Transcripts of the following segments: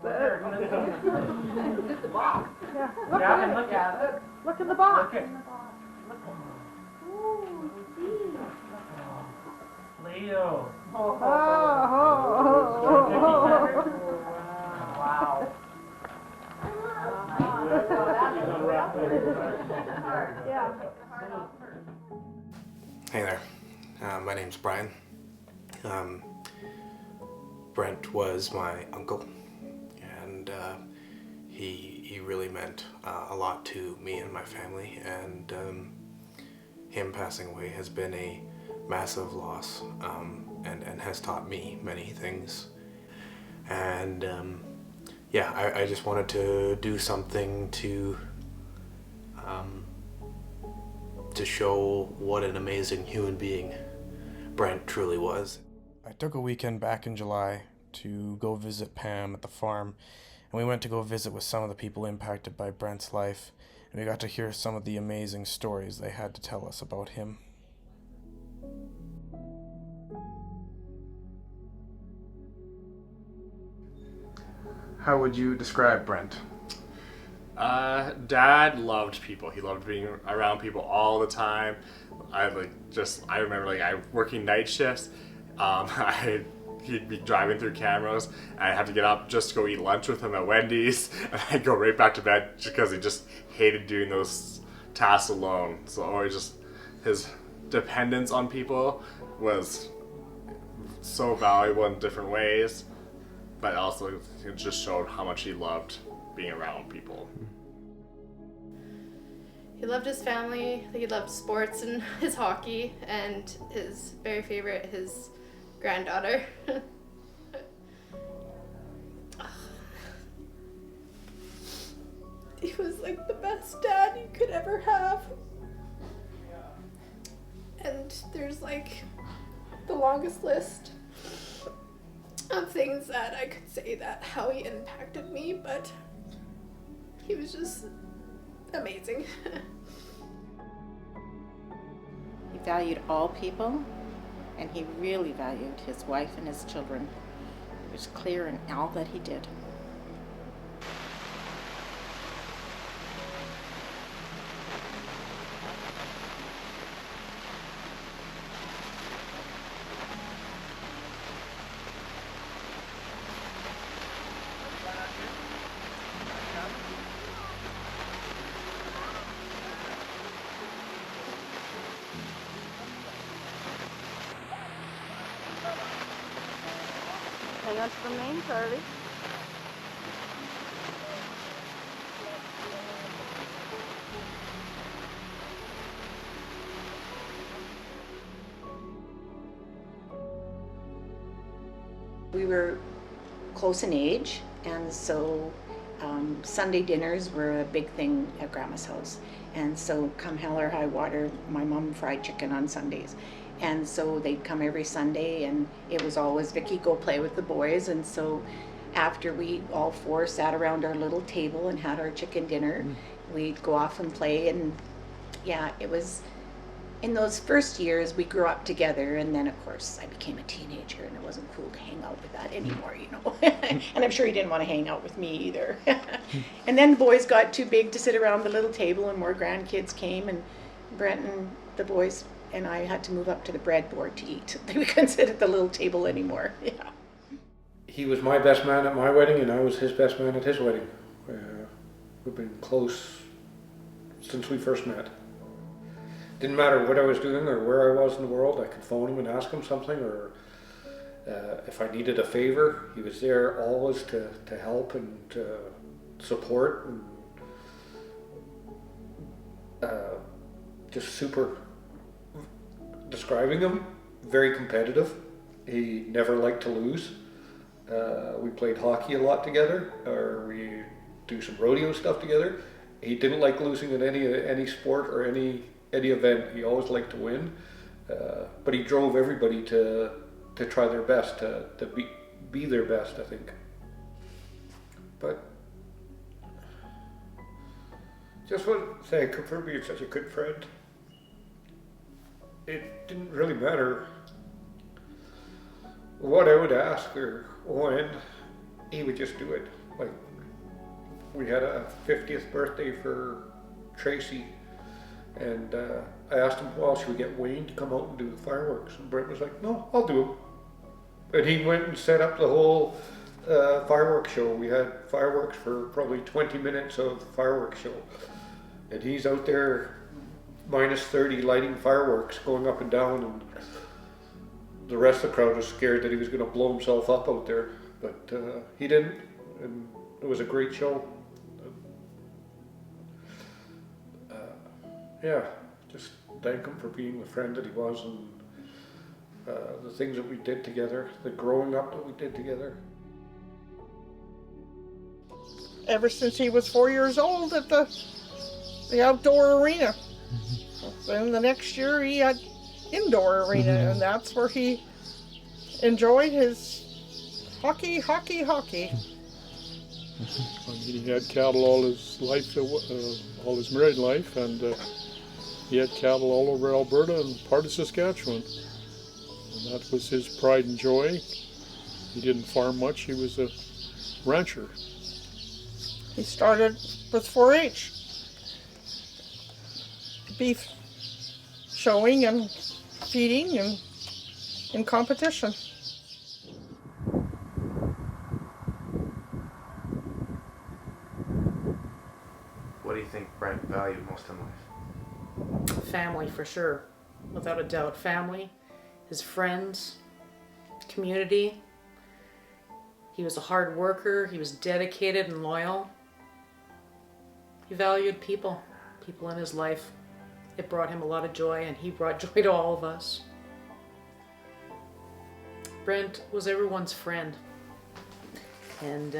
Just the box. Yeah, look Yeah, at and it. look at Look in the box. Look at Ooh, see. Play-Doh. Oh. Wow. Yeah. Hey there, my name's Brian. Brent was my uncle, and he really meant a lot to me and my family, and him passing away has been a massive loss, and has taught me many things. And yeah, I just wanted to do something to show what an amazing human being Brent truly was. I took a weekend back in July to go visit Pam at the farm, and we went to go visit with some of the people impacted by Brent's life, and we got to hear some of the amazing stories they had to tell us about him. How would you describe Brent? Dad loved people. He loved being around people all the time. I remember working night shifts. He'd be driving through cameras, and I'd have to get up just to go eat lunch with him at Wendy's, and I'd go right back to bed just because he just hated doing those tasks alone. So always just his dependence on people was so valuable in different ways, but also it just showed how much he loved being around people. He loved his family, he loved sports and his hockey, and his very favorite, his granddaughter. He was like the best dad you could ever have. And there's like the longest list of things that I could say that how he impacted me, but he was just amazing. He valued all people, and he really valued his wife and his children. It was clear in all that he did. Hang on to the name, Charlie. We were close in age, and so Sunday dinners were a big thing at Grandma's house. And so come hell or high water, my mom fried chicken on Sundays. And so they'd come every Sunday, and it was always, Vicky, go play with the boys. And so after we all four sat around our little table and had our chicken dinner, we'd go off and play. And yeah, it was, in those first years, we grew up together, and then of course I became a teenager, and it wasn't cool to hang out with that anymore, you know. And I'm sure he didn't want to hang out with me either. And then boys got too big to sit around the little table, and more grandkids came, and Brent and the boys and I had to move up to the breadboard to eat. We couldn't sit at the little table anymore. Yeah. He was my best man at my wedding, and I was his best man at his wedding. We've been close since we first met. Didn't matter what I was doing or where I was in the world, I could phone him and ask him something, or if I needed a favor, he was there always to help and support, and just super. Describing him, very competitive. He never liked to lose. We played hockey a lot together, or we do some rodeo stuff together. He didn't like losing in any sport or any event. He always liked to win, but he drove everybody to try their best, to be their best, I think. But just want to thank him for being such a good friend. It didn't really matter what I would ask or when, he would just do it. Like, we had a 50th birthday for Tracy, and I asked him, well, should we get Wayne to come out and do the fireworks? And Brent was like, no, I'll do them. And he went and set up the whole fireworks show. We had fireworks for probably 20 minutes of fireworks show. And he's out there minus 30 lighting fireworks going up and down, and the rest of the crowd was scared that he was going to blow himself up out there. But he didn't, and it was a great show. Yeah, just thank him for being the friend that he was, and the things that we did together, the growing up that we did together. Ever since he was 4 years old at the outdoor arena. Then the next year he had indoor arena, and that's where he enjoyed his hockey. He had cattle all his life, all his married life, and he had cattle all over Alberta and part of Saskatchewan. And that was his pride and joy. He didn't farm much, he was a rancher. He started with 4-H. Beef showing and feeding and in competition. What do you think Brent valued most in life? Family, for sure. Without a doubt. Family, his friends, community. He was a hard worker. He was dedicated and loyal. He valued people in his life. It brought him a lot of joy, and he brought joy to all of us. Brent was everyone's friend. And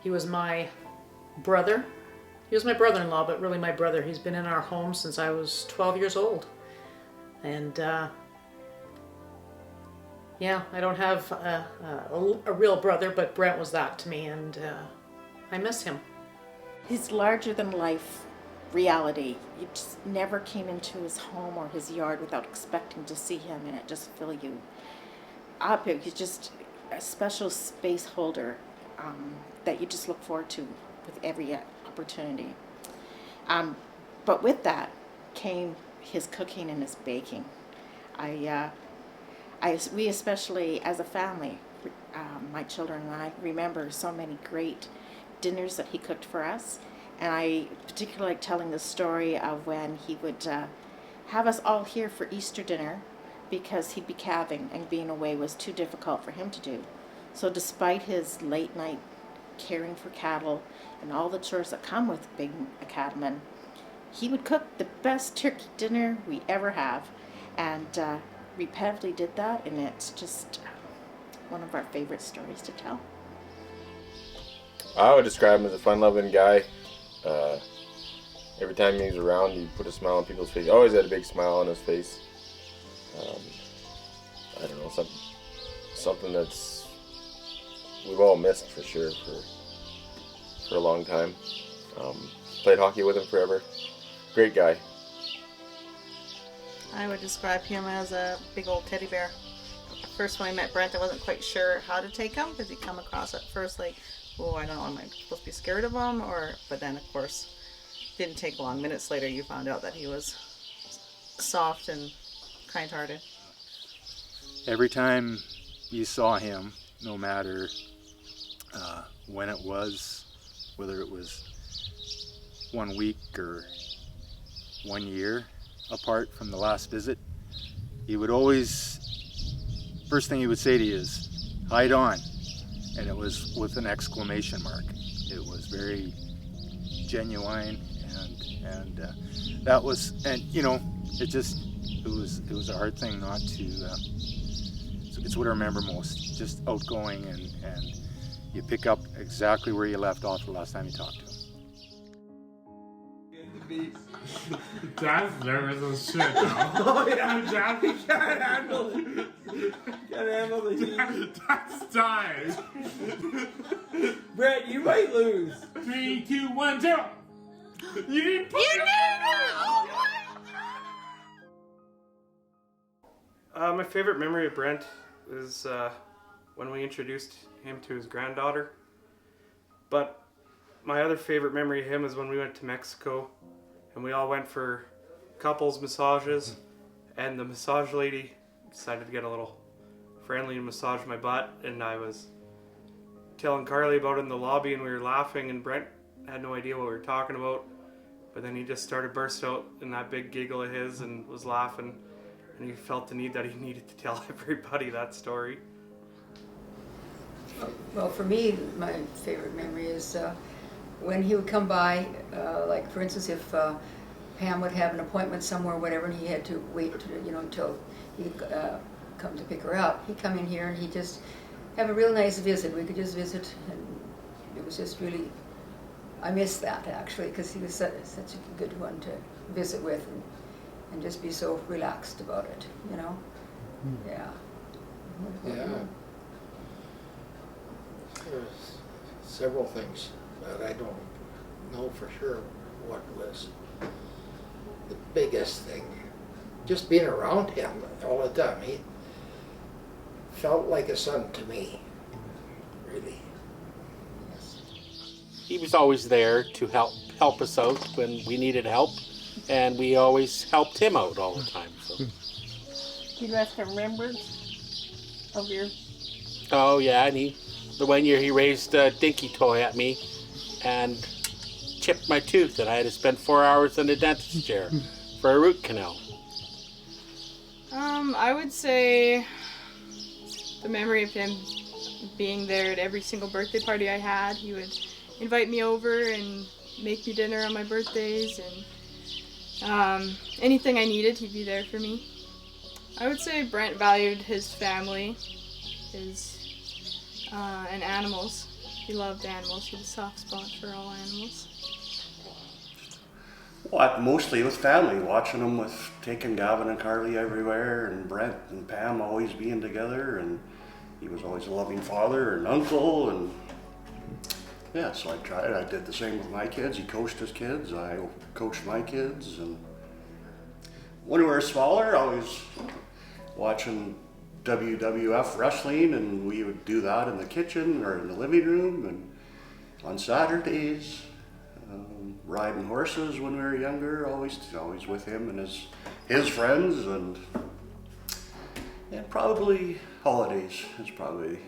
he was my brother. He was my brother-in-law, but really my brother. He's been in our home since I was 12 years old. And yeah, I don't have a real brother, but Brent was that to me, and I miss him. His larger-than-life reality. You just never came into his home or his yard without expecting to see him, and it just filled you up. He's just a special space holder that you just look forward to with every opportunity. But with that came his cooking and his baking. We especially, as a family, my children and I, remember so many great dinners that he cooked for us. And I particularly like telling the story of when he would have us all here for Easter dinner, because he'd be calving and being away was too difficult for him to do. So despite his late night caring for cattle and all the chores that come with being a cattleman, he would cook the best turkey dinner we ever have, and repetitively did that, and it's just one of our favorite stories to tell. I would describe him as a fun-loving guy. Every time he was around, he put a smile on people's face. He always had a big smile on his face. I don't know, something that's we've all missed for sure for a long time. Played hockey with him forever. Great guy. I would describe him as a big old teddy bear. First, when I met Brent, I wasn't quite sure how to take him, because he'd come across at first like, oh, I don't know, am I supposed to be scared of him? But then, of course, didn't take long. Minutes later, you found out that he was soft and kind-hearted. Every time you saw him, no matter when it was, whether it was 1 week or 1 year apart from the last visit, he would always, first thing he would say to you is, "Hide on," and it was with an exclamation mark. It was very genuine, and that was, and you know, it was a hard thing not to. It's what I remember most. Just outgoing, and you pick up exactly where you left off the last time you talked to him. Dad's nervous as shit now. Oh yeah, Dad, he can't handle it. Can't handle the heat. Dad's dying. Brent, you might lose. 3, 2, 1, 0. You didn't put it. My favorite memory of Brent is when we introduced him to his granddaughter. But my other favorite memory of him is when we went to Mexico and we all went for couples massages, and the massage lady decided to get a little friendly and massage my butt, and I was telling Carly about it in the lobby and we were laughing, and Brent had no idea what we were talking about, but then he just started burst out in that big giggle of his and was laughing, and he felt the need that he needed to tell everybody that story. Well, for me, my favorite memory is when he would come by, like for instance, if Pam would have an appointment somewhere or whatever, and he had to wait, until he'd come to pick her up. He'd come in here and he'd just have a real nice visit. We could just visit, and it was just really, I miss that actually, because he was such a good one to visit with, and just be so relaxed about it, Yeah. Yeah. There's several things that I don't know for sure what was the biggest thing. Just being around him all the time. He felt like a son to me, really. He was always there to help us out when we needed help, and we always helped him out all the time. So. He left a remembrance of your... Oh yeah, and the one year he raised a dinky toy at me and chipped my tooth, and I had to spend 4 hours in a dentist chair for a root canal. I would say the memory of him being there at every single birthday party I had. He would invite me over and make me dinner on my birthdays, and anything I needed, he'd be there for me. I would say Brent valued his family, and animals. He loved animals. He had a soft spot for all animals. Well, mostly with family, watching them with taking Gavin and Carly everywhere, and Brent and Pam always being together, and he was always a loving father and uncle, and yeah, so I did the same with my kids. He coached his kids, I coached my kids, and when we were smaller, I was watching WWF wrestling, and we would do that in the kitchen or in the living room, and on Saturdays, riding horses when we were younger, always with him and his friends, and probably holidays is probably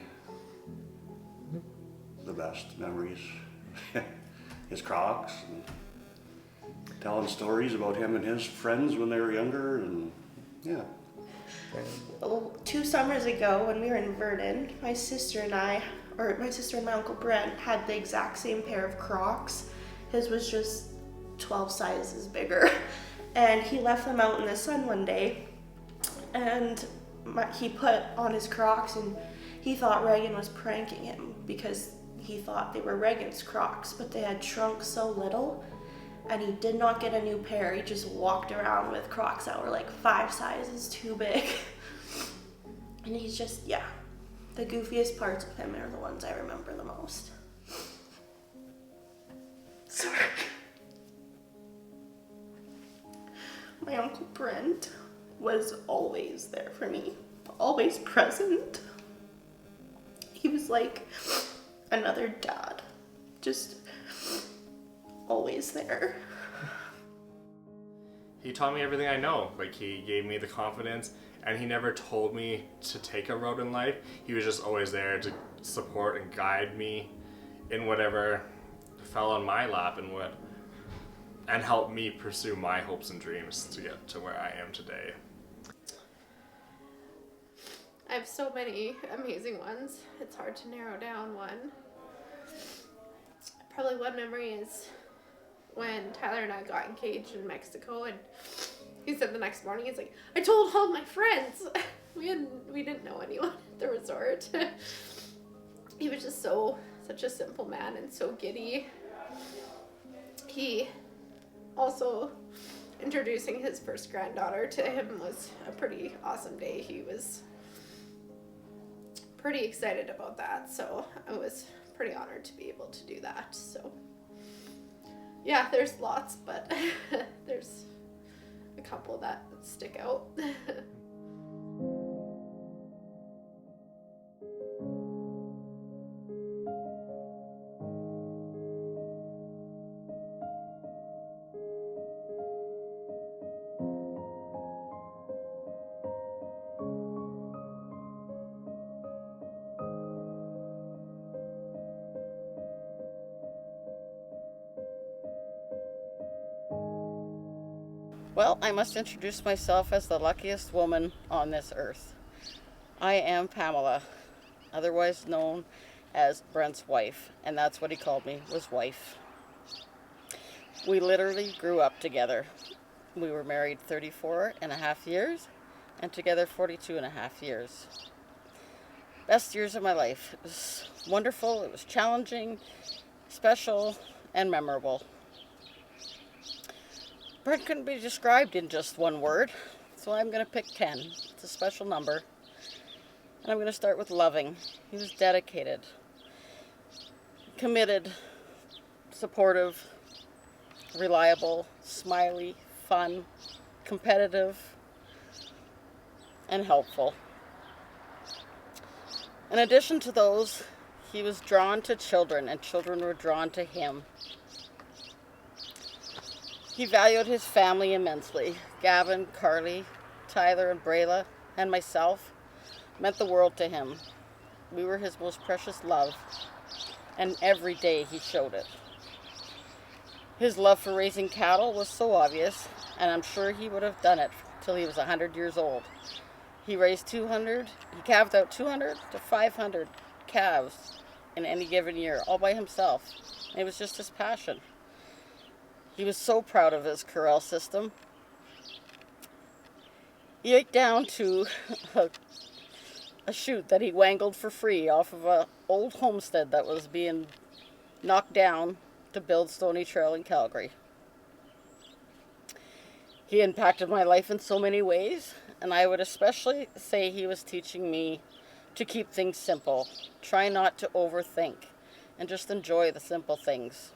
the best memories. His Crocs, and telling stories about him and his friends when they were younger, and yeah. Well, 2 summers ago when we were in Vernon, my sister and my uncle Brent had the exact same pair of Crocs. His was just 12 sizes bigger. And he left them out in the sun one day, and he put on his Crocs, and he thought Reagan was pranking him because he thought they were Reagan's Crocs, but they had shrunk so little, and he did not get a new pair. He just walked around with Crocs that were like 5 sizes too big. And he's just, yeah, the goofiest parts of him are the ones I remember the most. Sorry. My Uncle Brent was always there for me, always present. He was like another dad, just always there. He taught me everything I know. Like, he gave me the confidence, and he never told me to take a road in life. He was just always there to support and guide me in whatever fell on my lap, and help me pursue my hopes and dreams to get to where I am today. I have so many amazing ones. It's hard to narrow down one. Probably one memory is when Tyler and I got engaged in Mexico, and he said the next morning, he's like, I told all my friends. We didn't know anyone at the resort. He was just such a simple man and so giddy. He also, introducing his first granddaughter to him was a pretty awesome day. He was pretty excited about that, so I was pretty honored to be able to do that. So yeah, there's lots, but there's a couple that stick out. Well, I must introduce myself as the luckiest woman on this earth. I am Pamela, otherwise known as Brent's wife, and that's what he called me, was wife. We literally grew up together. We were married 34 and a half years, and together 42 and a half years. Best years of my life. It was wonderful, it was challenging, special, and memorable. Brent couldn't be described in just one word, so I'm going to pick 10. It's a special number. And I'm going to start with loving. He was dedicated, committed, supportive, reliable, smiley, fun, competitive, and helpful. In addition to those, he was drawn to children, and children were drawn to him. He valued his family immensely. Gavin, Carly, Tyler, and Brayla, and myself meant the world to him. We were his most precious love, and every day he showed it. His love for raising cattle was so obvious, and I'm sure he would have done it till he was 100 years old. He calved out 200 to 500 calves in any given year, all by himself. And it was just his passion. He was so proud of his corral system. He ate down to a chute that he wangled for free off of an old homestead that was being knocked down to build Stony Trail in Calgary. He impacted my life in so many ways, and I would especially say he was teaching me to keep things simple, try not to overthink, and just enjoy the simple things.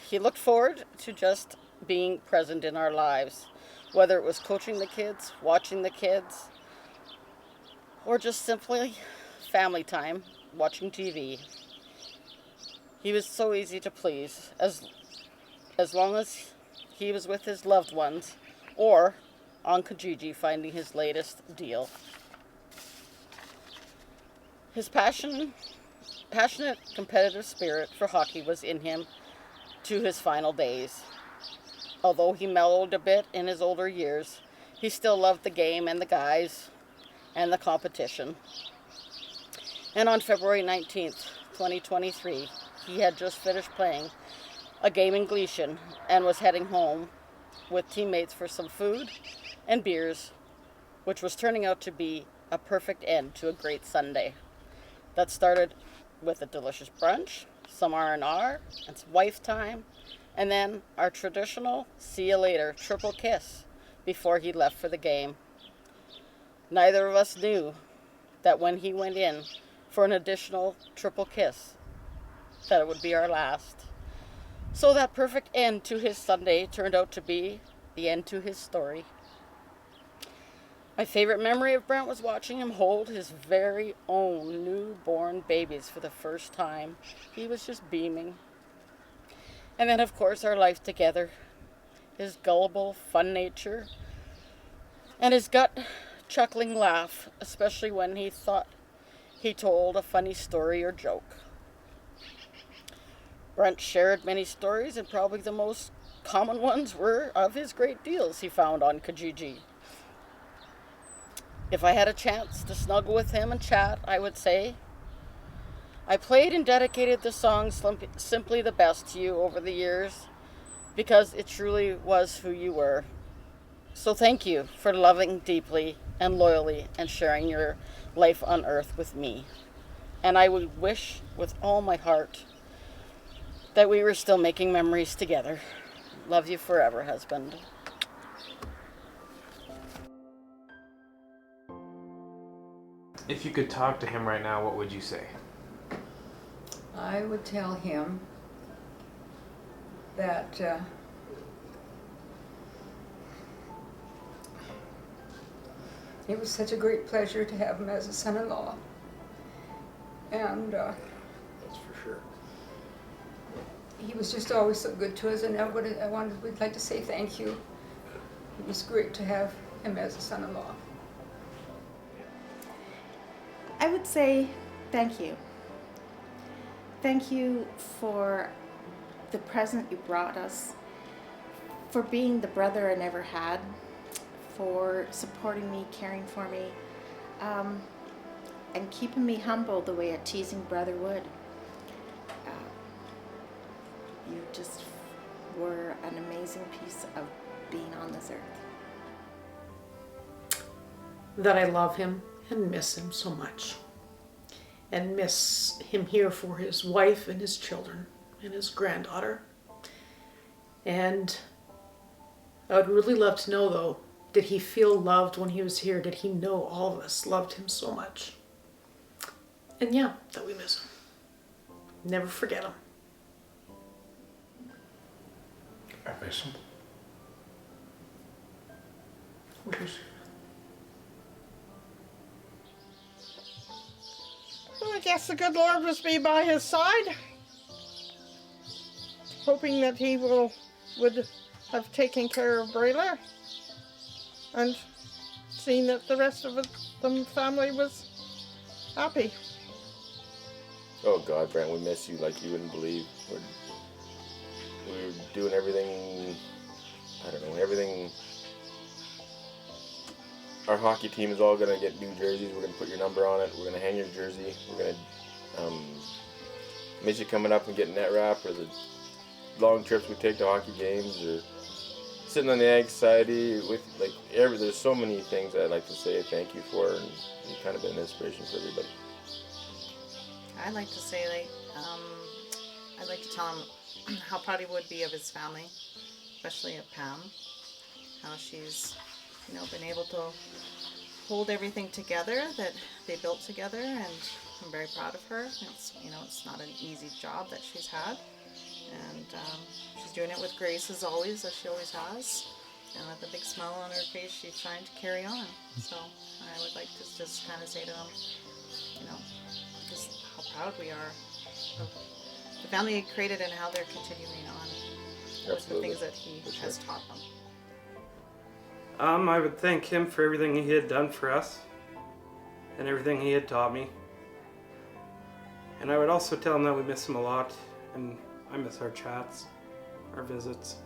He looked forward to just being present in our lives, whether it was coaching the kids, watching the kids, or just simply family time, watching TV. He was so easy to please, as long as he was with his loved ones or on Kijiji finding his latest deal. His passionate, competitive spirit for hockey was in him to his final days. Although he mellowed a bit in his older years, he still loved the game and the guys and the competition. And on February 19th, 2023, he had just finished playing a game in Gleason and was heading home with teammates for some food and beers, which was turning out to be a perfect end to a great Sunday that started with a delicious brunch, some R&R, and some wife time, and then our traditional see you later triple kiss before he left for the game. Neither of us knew that when he went in for an additional triple kiss, that it would be our last. So that perfect end to his Sunday turned out to be the end to his story. My favorite memory of Brent was watching him hold his very own newborn babies for the first time. He was just beaming. And then, of course, our life together. His gullible, fun nature. And his gut-chuckling laugh, especially when he thought he told a funny story or joke. Brent shared many stories, and probably the most common ones were of his great deals he found on Kijiji. If I had a chance to snuggle with him and chat, I would say, I played and dedicated the song Simply the Best to you over the years because it truly was who you were. So thank you for loving deeply and loyally and sharing your life on earth with me. And I would wish with all my heart that we were still making memories together. Love you forever, husband. If you could talk to him right now, what would you say? I would tell him that it was such a great pleasure to have him as a son-in-law. And that's for sure. He was just always so good to us, and we'd like to say thank you. It was great to have him as a son-in-law. I would say thank you. Thank you for the present you brought us for being the brother I never had, for supporting me, caring for me, and keeping me humble the way a teasing brother would. You just were an amazing piece of being on this earth. That I love him and miss him so much. And miss him here for his wife and his children and his granddaughter. And I would really love to know, though, did he feel loved when he was here? Did he know all of us loved him so much? And yeah, that we miss him. Never forget him. I miss him. What is Well, I guess the good Lord must be by his side, hoping that he would have taken care of Brayla and seen that the rest of the family was happy. Oh God, Brent, we miss you like you wouldn't believe. We're doing everything, I don't know, everything. Our hockey team is all gonna get new jerseys. We're gonna put your number on it. We're gonna hang your jersey. We're gonna miss you coming up and getting net wrap, or the long trips we take to hockey games, or sitting on the Ag Society with there's so many things I'd like to say thank you for, and you've kind of been an inspiration for everybody. I'd like to say, I'd like to tell him how proud he would be of his family, especially of Pam. How she's, been able to hold everything together that they built together, and I'm very proud of her. It's not an easy job that she's had, and she's doing it with grace as always, as she always has, and with a big smile on her face, she's trying to carry on. So I would like to just kind of say to them, just how proud we are of the family he created and how they're continuing on with the things that he has taught them. I would thank him for everything he had done for us and everything he had taught me. And I would also tell him that we miss him a lot, and I miss our chats, our visits.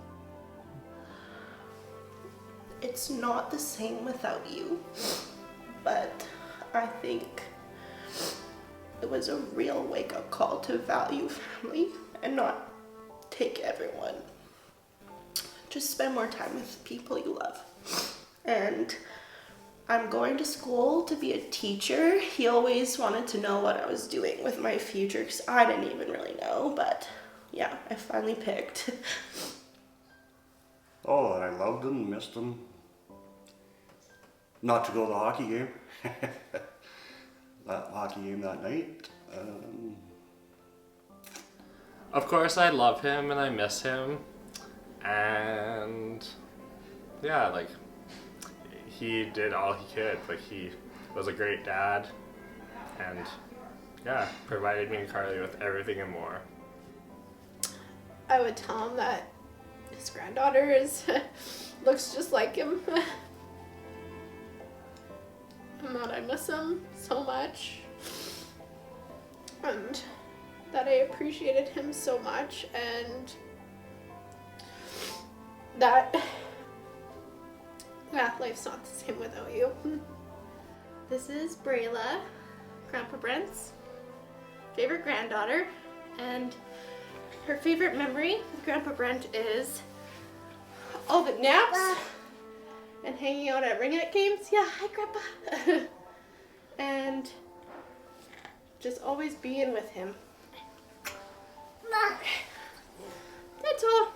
It's not the same without you, but I think it was a real wake-up call to value family and not take everyone. Just spend more time with people you love. And I'm going to school to be a teacher. He always wanted to know what I was doing with my future because I didn't even really know, but yeah, I finally picked. Oh, and I loved him, missed him. Not to go to the hockey game. That hockey game that night. Of course, I love him and I miss him. And yeah, he did all he could. He was a great dad, and yeah, provided me and Carly with everything and more. I would tell him that his granddaughter looks just like him. And that I miss him so much. And that I appreciated him so much, and that life's not the same without you. This is Brayla, Grandpa Brent's favorite granddaughter, and her favorite memory with Grandpa Brent is all the naps and hanging out at ringette games. Yeah, hi Grandpa. And just always being with him. That's all.